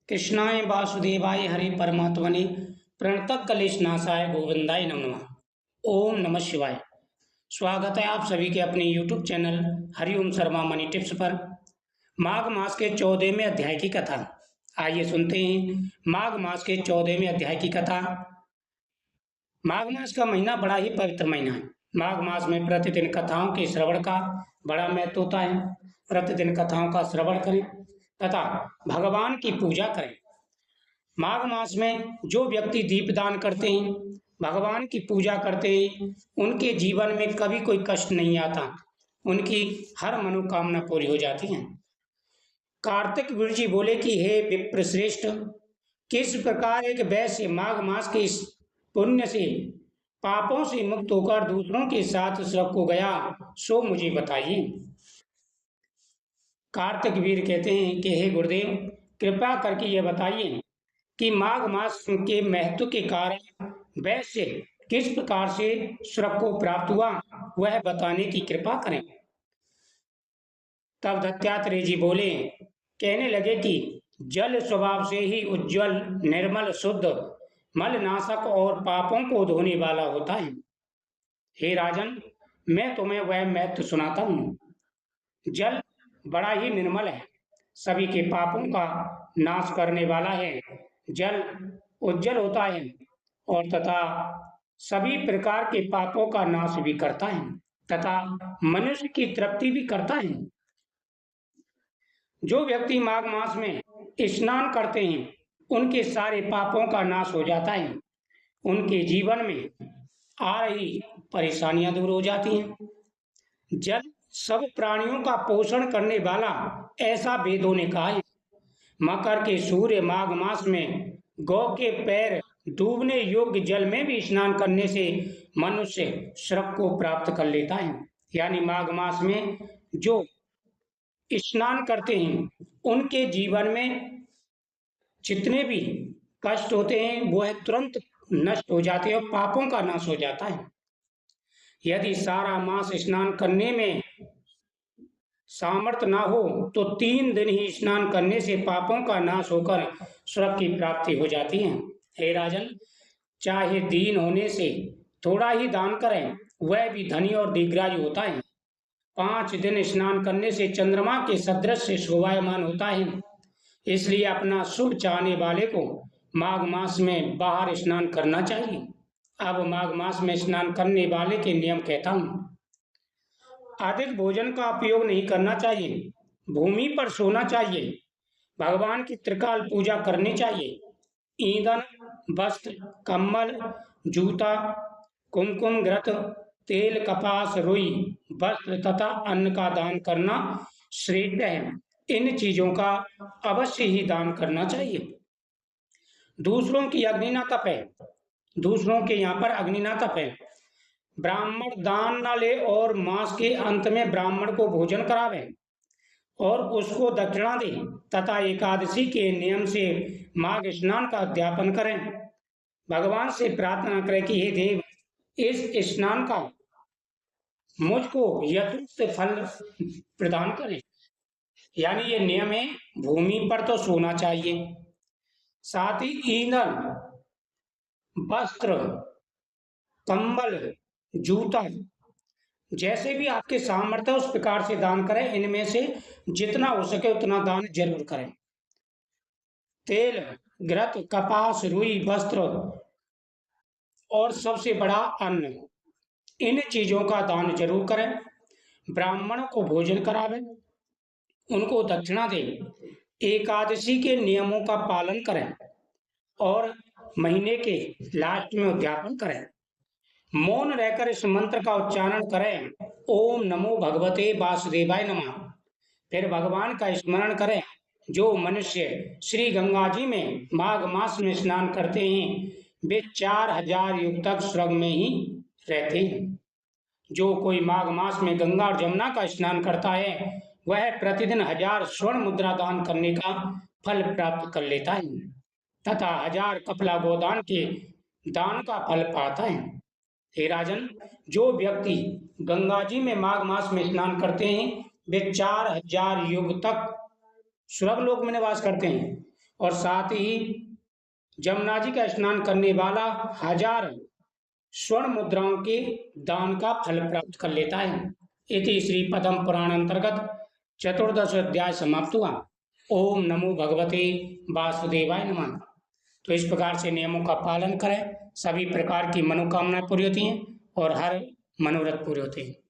कृष्णाय वासुदेवाय हरे परमात्मने प्रणतः क्लेशनाशाय गोविंदाय नमः नमः। ओम नमः शिवाय। स्वागत है आप सभी के अपने YouTube channel Hariom Sharma money tips पर। माघ मास के 14वें अध्याय की कथा। आइए सुनते हैं माघ मास के 14वें अध्याय की कथा। माघ मास का महीना बड़ा ही पवित्र महीना है। माघ मास में प्रतिदिन कथाओं के श्रवण का बड़ा महत्व होता है। प्रतिदिन कथाओं का श्रवण करें तथा भगवान की पूजा करें। माघ मास में जो व्यक्ति दीपदान करते हैं, भगवान की पूजा करते हैं, उनके जीवन में कभी कोई कष्ट नहीं आता। उनकी हर मनोकामना पूरी हो जाती है। कार्तिक वीर जी बोले कि हे विप्रश्रेष्ठ, किस प्रकार एक वैश्य माघ मास के इस पुण्य से पापों से मुक्त होकर दूसरों के साथ स्वर्ग को गया, सो मुझे बताइए। कार्तिक वीर कहते हैं कि हे गुरुदेव, कृपा करके यह बताइए कि माघ मास के महत्व के कारण वैश्य किस प्रकार से स्वर्ग को प्राप्त हुआ, वह बताने की कृपा करें। तब दत्तात्रेय जी बोले, कहने लगे कि जल स्वभाव से ही उज्जवल, निर्मल, शुद्ध, मलनाशक और पापों को धोने वाला होता है। हे राजन, मैं तुम्हें वह महत्व सुनाता हूँ। जल बड़ा ही निर्मल है, सभी के पापों का नाश करने वाला है। जल उज्जवल होता है और तथा सभी प्रकार के पापों का नाश भी करता है तथा मनुष्य की तृप्ति भी करता है। जो व्यक्ति माघ मास में स्नान करते हैं, उनके सारे पापों का नाश हो जाता है। उनके जीवन में आ रही परेशानियां दूर हो जाती हैं। जल सब प्राणियों का पोषण करने वाला, ऐसा वेदों ने कहा है। मकर के सूर्य माघ मास में गौ के पैर डूबने योग्य जल में भी स्नान करने से मनुष्य स्वर्ग को प्राप्त कर लेता है। यानी माघ मास में जो स्नान करते हैं, उनके जीवन में जितने भी कष्ट होते हैं वह तुरंत नष्ट हो जाते हैं और पापों का नाश हो जाता है। यदि सारा मास स्नान करने में सामर्थ्य ना हो तो 3 दिन ही स्नान करने से पापों का नाश होकर स्वर्ग की प्राप्ति हो जाती है। हे राजन, चाहे दीन होने से थोड़ा ही दान करें, वह भी धनी और दीर्घायु होता है। 5 दिन स्नान करने से चंद्रमा के सदृश शोभायमान होता है। इसलिए अपना शुभ चाहने वाले को माघ मास में बाहर स्नान करना चाहिए। अब माघ मास में स्नान करने वाले के नियम कहता हूँ। अधिक भोजन का उपयोग नहीं करना चाहिए। भूमि पर सोना चाहिए। भगवान की त्रिकाल पूजा करनी चाहिए। ईंधन, वस्त्र, कम्बल, जूता, कुमकुम, घृत, तेल, कपास, रुई, वस्त्र तथा अन्न का दान करना श्रेष्ठ है। इन चीजों का अवश्य ही दान करना चाहिए। दूसरों की अग्नि न तपे। दूसरों के यहाँ पर अग्नि न तपे। ब्राह्मण दान न ले और मास के अंत में ब्राह्मण को भोजन करावे और उसको दक्षिणा दे तथा एकादशी के नियम से माघ स्नान का अध्यापन करें। भगवान से प्रार्थना करें कि हे देव, इस स्नान का मुझको यथोक्त फल प्रदान करें। यानी ये नियम है, भूमि पर तो सोना चाहिए, साथ ही ईंधन, वस्त्र, कंबल, जूता, जैसे भी आपके सामर्थ्य उस प्रकार से दान करें। इनमें से जितना हो सके उतना दान जरूर करें। तेल, घृत, कपास, रुई, वस्त्र और सबसे बड़ा अन्न, इन चीजों का दान जरूर करें। ब्राह्मणों को भोजन करावें, उनको दक्षिणा दें। एकादशी के नियमों का पालन करें और महीने के लास्ट में उद्यापन करें। मौन रहकर इस मंत्र का उच्चारण करें, ओम नमो भगवते वासुदेवाय नमः। फिर भगवान का स्मरण करें। जो मनुष्य श्री गंगा जी में माघ मास में स्नान करते हैं, वे 4000 युग तक स्वर्ग में ही रहते हैं। जो कोई माघ मास में गंगा और जमुना का स्नान करता है, वह प्रतिदिन 1000 स्वर्ण मुद्रा दान करने का फल प्राप्त कर लेता है तथा 1000 कपला गोदान के दान का फल पाता है। हे राजन, जो व्यक्ति गंगा जी में माघ मास में स्नान करते हैं, वे 4000 युग तक स्वर्ग लोक में निवास करते हैं और साथ ही जमुना जी का स्नान करने वाला 1000 स्वर्ण मुद्राओं के दान का फल प्राप्त कर लेता है। इति श्री पद्म पुराण अंतर्गत चतुर्दश अध्याय समाप्त हुआ। ओम नमो भगवते वासुदेवाय नमः। तो इस प्रकार से नियमों का पालन करें, सभी प्रकार की मनोकामना पूरी होती हैं और हर मनोरथ पूरे होते हैं।